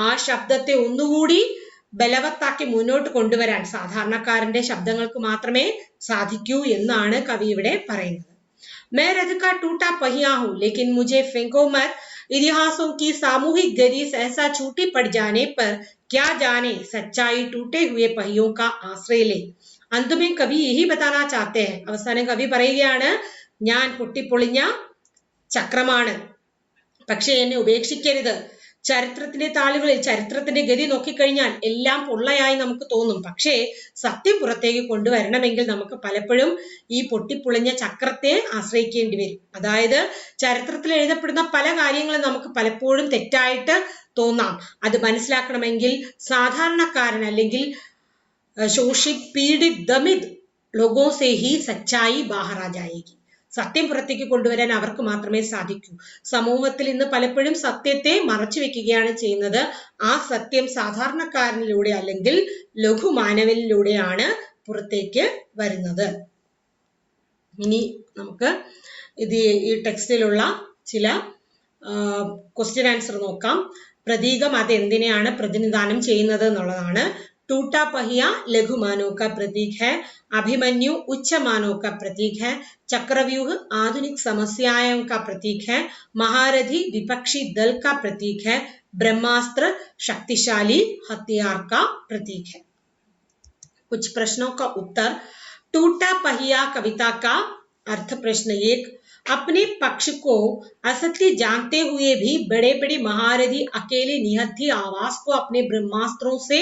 ആ ശബ്ദത്തെ ഒന്നുകൂടി ബലവത്താക്കി മുന്നോട്ട് കൊണ്ടുവരാൻ സാധാരണക്കാരന്റെ ശബ്ദങ്ങൾക്ക് മാത്രമേ സാധിക്കൂ എന്നാണ് കവി ഇവിടെ പറയുന്നത്. मैं रथ का टूटा पहिया हूं लेकिन मुझे फेंको मत, इतिहासों की सामूहिक गति सहसा छूटी पड़ जाने पर क्या जाने सच्चाई टूटे हुए पहियों का आश्रय ले. अंत में कवि यही बताना चाहते हैं, അവസാനം കവി പറയുകയാണ്, ഞാൻ പൊട്ടിപ്പൊളിഞ്ഞ ചക്രമാണ്, പക്ഷെ എന്നെ ഉപേക്ഷിക്കരുത്. ചരിത്രത്തിന്റെ താളുകളിൽ ചരിത്രത്തിന്റെ ഗതി നോക്കിക്കഴിഞ്ഞാൽ എല്ലാം പൊള്ളയായി നമുക്ക് തോന്നും. പക്ഷേ സത്യം പുറത്തേക്ക് കൊണ്ടുവരണമെങ്കിൽ നമുക്ക് പലപ്പോഴും ഈ പൊട്ടിപ്പൊളിഞ്ഞ ചക്രത്തെ ആശ്രയിക്കേണ്ടി വരും. അതായത് ചരിത്രത്തിൽ എഴുതപ്പെടുന്ന പല കാര്യങ്ങളും നമുക്ക് പലപ്പോഴും തെറ്റായിട്ട് തോന്നാം. അത് മനസ്സിലാക്കണമെങ്കിൽ സാധാരണക്കാരൻ അല്ലെങ്കിൽ शोषित पीड़ित दमित लोगों से ही सच्चाई बाहर आ जाएगी. സത്യം പുറത്തേക്ക് കൊണ്ടുവരാൻ അവർക്ക് മാത്രമേ സാധിക്കൂ. സമൂഹത്തിൽ ഇന്ന് പലപ്പോഴും സത്യത്തെ മറച്ചു വെക്കുകയാണ് ചെയ്യുന്നത്. ആ സത്യം സാധാരണക്കാരനിലൂടെ അല്ലെങ്കിൽ ലഘുമാനവനിലൂടെയാണ് പുറത്തേക്ക് വരുന്നത്. ഇനി നമുക്ക് ഈ ടെക്സ്റ്റിലുള്ള ചില ക്വസ്റ്റ്യൻ ആൻസർ നോക്കാം. പ്രതീകം അത് എന്തിനെയാണ് പ്രതിനിധാനം ചെയ്യുന്നത് എന്നുള്ളതാണ്. टूटा पहिया लघु मानव का प्रतीक है, अभिमन्यु उच्च मानव का प्रतीक है, चक्रव्यूह आधुनिक समस्याओं का प्रतीक है, महारथी विपक्षी दल का प्रतीक है, ब्रह्मास्त्र शक्तिशाली हथियार का प्रतीक है. कुछ प्रश्नों का उत्तर. टूटा पहिया कविता का अर्थ. प्रश्न 1, अपने पक्ष को असत्य जानते हुए भी बड़े बड़े महारथी अकेले निहत्थी आवाज को अपने ब्रह्मास्त्रों से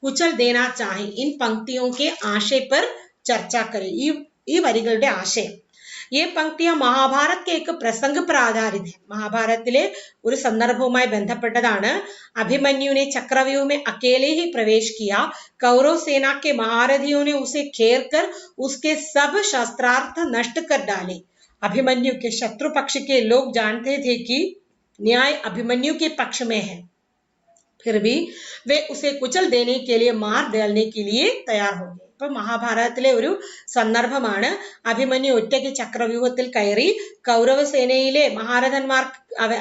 कुचल देना चाहे. इन पंक्तियों के आशय पर चर्चा करें. ഈ വരികളുടെ ആശയം. ये पंक्तियां महाभारत के एक प्रसंग पर आधारित है. महाभारतത്തിലെ ഒരു സന്ദർഭവുമായി ബന്ധപ്പെട്ടതാണ്. अभिमन्यु ने चक्रव्यूह में अकेले ही प्रवेश किया. कौरव सेना के महारथियों ने उसे घेर कर उसके सब शस्त्रास्त्र नष्ट कर डाले. अभिमन्यु के शत्रु पक्ष के लोग जानते थे कि न्याय अभिमन्यु के पक्ष में है, फिर भी वे उसे कुचल देने के लिए मार डालने के लिए तैयार हो गए. ഇപ്പൊ മഹാഭാരതത്തിലെ ഒരു സന്ദർഭമാണ്. അഭിമന്യു ഒറ്റയ്ക്ക് ചക്രവ്യൂഹത്തിൽ കയറി. കൗരവസേനയിലെ മഹാരഥന്മാർ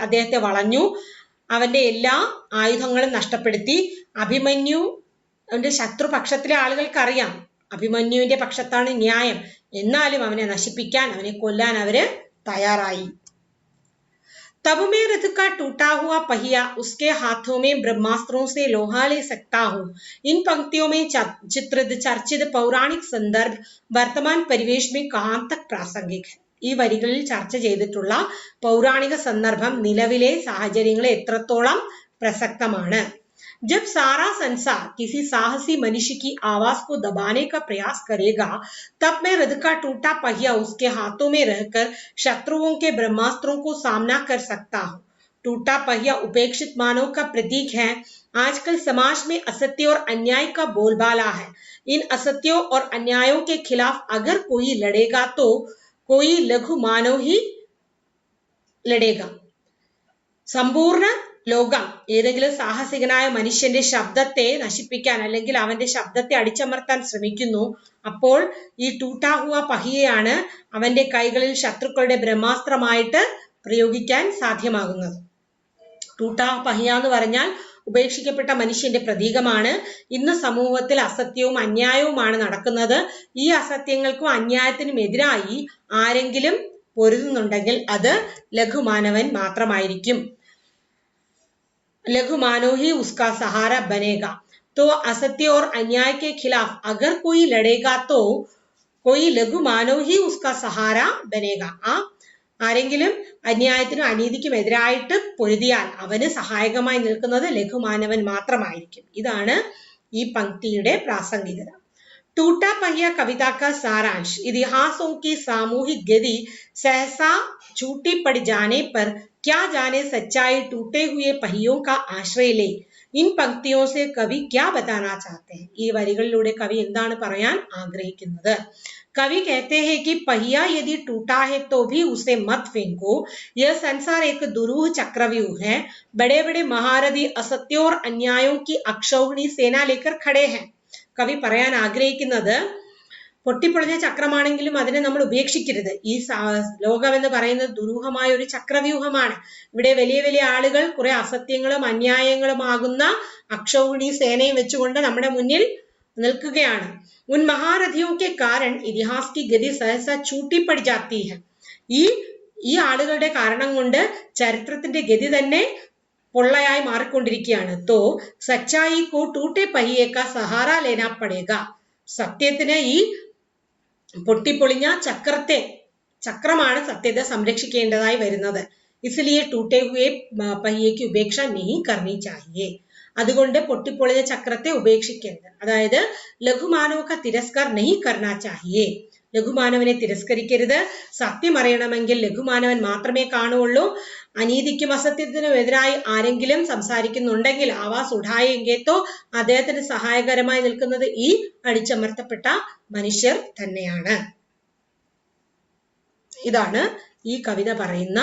അദ്ദേഹത്തെ വളഞ്ഞു. അവന്റെ എല്ലാ ആയുധങ്ങളും നഷ്ടപ്പെടുത്തി. അഭിമന്യുവിന്റെ ശത്രുപക്ഷത്തിലെ ആളുകൾക്ക് അറിയാം അഭിമന്യുവിന്റെ പക്ഷത്താണ് ന്യായം. എന്നാലും അവനെ നശിപ്പിക്കാൻ, അവനെ കൊല്ലാൻ അവര് തയ്യാറായി. तब मैं रथ का टूटा हुआ पहिया उसके हाथों में ब्रह्मास्त्रों से लोहा ले सकता हूँ. इन पंक्तियों में चित्रित चर्चित पौराणिक संदर्भ वर्तमान परिवेश में कहाँ तक प्रासंगिक है. ഈ വരികളിൽ ചർച്ച ചെയ്തിട്ടുള്ള പൗരാണിക സന്ദർഭം നിലവിലെ സാഹചര്യങ്ങളെ എത്രത്തോളം പ്രസക്തമാണ്. जब सारा संसार किसी साहसी मनुष्य की आवाज को दबाने का प्रयास करेगा, तब मैं रथ का टूटा पहिया उसके हाथों में रहकर शत्रुओं के ब्रह्मास्त्रों को सामना कर सकता हूँ. टूटा पहिया उपेक्षित मानव का प्रतीक है. आजकल समाज में असत्य और अन्याय का बोलबाला है. इन असत्यों और अन्यायों के खिलाफ अगर कोई लड़ेगा तो कोई लघु मानव ही लड़ेगा. സമ്പൂർണ്ണ ലോകം ഏതെങ്കിലും സാഹസികനായ മനുഷ്യന്റെ ശബ്ദത്തെ നശിപ്പിക്കാൻ അല്ലെങ്കിൽ അവന്റെ ശബ്ദത്തെ അടിച്ചമർത്താൻ ശ്രമിക്കുന്നു. അപ്പോൾ ഈ ടൂട്ടാ ഹുവ പഹിയയാണ് അവന്റെ കൈകളിൽ ശത്രുക്കളുടെ ബ്രഹ്മാസ്ത്രമായിട്ട് പ്രയോഗിക്കാൻ സാധ്യമാകുന്നത്. ടൂട്ടാ പഹിയ എന്ന് പറഞ്ഞാൽ ഉപേക്ഷിക്കപ്പെട്ട മനുഷ്യന്റെ പ്രതീകമാണ്. ഇന്ന് സമൂഹത്തിൽ അസത്യവും അന്യായവുമാണ് നടക്കുന്നത്. ഈ അസത്യങ്ങൾക്കും അന്യായത്തിനും എതിരായി ആരെങ്കിലും പൊരുതുന്നുണ്ടെങ്കിൽ അത് ലഘുമാനവൻ മാത്രമായിരിക്കും. लघु मानव ही उसका सहारा बनेगा. तो असत्य और अन्याय के खिलाफ अगर कोई लड़ेगा तो कोई लघु मानव ही उसका सहारा बनेगा. ആരെങ്കിലും അന്യായത്തിനും അനീതിക്കും എതിരായിട്ട് പൊരുതിയാൽ അവന് സഹായകമായി നിൽക്കുന്നത് ലഘുമാനവൻ മാത്രമായിരിക്കും. ഇതാണ് ഈ പംക്തിയുടെ പ്രാസംഗികത. टूटा पहिया कविता का सारांश. इतिहासों की सामूहिक गति सहसा छूटी पड़ जाने पर क्या जाने सच्चाई टूटे हुए पहियों का आश्रय ले. इन पंक्तियों से कवि क्या बताना चाहते हैं. ഈ വരികളിലൂടെ കവി എന്താണ് പറയാൻ ആഗ്രഹിക്കുന്നത്? कवि कहते हैं कि पहिया यदि टूटा है तो भी उसे मत फेंको. यह संसार एक दुरूह चक्रव्यूह है. बड़े बड़े महारथी असत्यों और अन्यायों की अक्षौहिणी सेना लेकर खड़े हैं. കവി പറയാൻ ആഗ്രഹിക്കുന്നത് പൊട്ടിപ്പൊളിഞ്ഞ ചക്രമാണെങ്കിലും അതിനെ നമ്മൾ ഉപേക്ഷിക്കരുത്. ഈ ലോകം എന്ന് പറയുന്നത് ദുരൂഹമായ ഒരു ചക്രവ്യൂഹമാണ്. ഇവിടെ വലിയ വലിയ ആളുകൾ കുറെ അസത്യങ്ങളും അന്യായങ്ങളുമാകുന്ന അക്ഷൗഹിണി സേനയും വെച്ചുകൊണ്ട് നമ്മുടെ മുന്നിൽ നിൽക്കുകയാണ്. ഉൻ മഹാരഥിയോं के कारण इतिहास की गति सहसा छूटी पड़ जाती है. ഈ ആളുകളുടെ കാരണം കൊണ്ട് ചരിത്രത്തിന്റെ ഗതി തന്നെ പൊള്ളയായി മാറിക്കൊണ്ടിരിക്കുകയാണ്. തോ സച്ചായി കോ ടൂട്ടെ പഹിയെ കാ സഹാര ലേനാ പടേഗ. സത്യത്തിന് ഈ പൊട്ടിപ്പൊളിഞ്ഞ ചക്രമാണ് സത്യത്തെ സംരക്ഷിക്കേണ്ടതായി വരുന്നത്. इसलिए टूटे हुए पहिए की उपेक्षा नहीं करनी चाहिए. അതുകൊണ്ട് പൊട്ടിപ്പൊളിഞ്ഞ ചക്രത്തെ ഉപേക്ഷിക്കരുത്. അതായത് ലഘുമാനവ ക തിരസ്കാർ നഹി കർണ ചാഹിയേ. ലഘുമാനവനെ തിരസ്കരിക്കരുത്. സത്യം അറിയണമെങ്കിൽ ലഘുമാനവൻ മാത്രമേ കാണുള്ളൂ. അനീതിക്കും അസത്യത്തിനും എതിരായി ആരെങ്കിലും സംസാരിക്കുന്നുണ്ടെങ്കിൽ ആവാസ് ഉഠായെങ്കേത്തോ അദ്ദേഹത്തിന് സഹായകരമായി നിൽക്കുന്നത് ഈ അടിച്ചമർത്തപ്പെട്ട മനുഷ്യർ തന്നെയാണ്. ഇതാണ് ഈ കവിത പറയുന്ന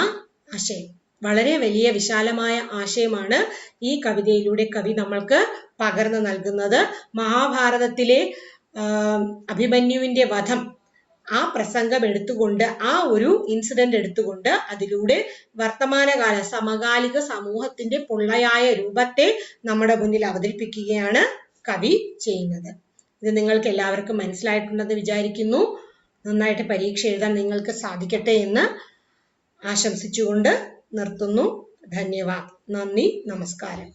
ആശയം. വളരെ വലിയ വിശാലമായ ആശയമാണ് ഈ കവിതയിലൂടെ കവി നമ്മൾക്ക് പകർന്നു നൽകുന്നത്. മഹാഭാരതത്തിലെ അഭിമന്യുവിന്റെ വധം ആ പ്രസംഗം എടുത്തുകൊണ്ട്, ആ ഒരു ഇൻസിഡന്റ് എടുത്തുകൊണ്ട് അതിലൂടെ വർത്തമാനകാല സമകാലിക സമൂഹത്തിന്റെ പൊള്ളയായ രൂപത്തെ നമ്മുടെ മുന്നിൽ അവതരിപ്പിക്കുകയാണ് കവി ചെയ്യുന്നത്. ഇത് നിങ്ങൾക്ക് എല്ലാവർക്കും മനസ്സിലായിട്ടുണ്ടെന്ന് വിചാരിക്കുന്നു. നന്നായിട്ട് പരീക്ഷ എഴുതാൻ നിങ്ങൾക്ക് സാധിക്കട്ടെ എന്ന് ആശംസിച്ചുകൊണ്ട് നിർത്തുന്നു. ധന്യവാദ്. നന്ദി, നമസ്കാരം.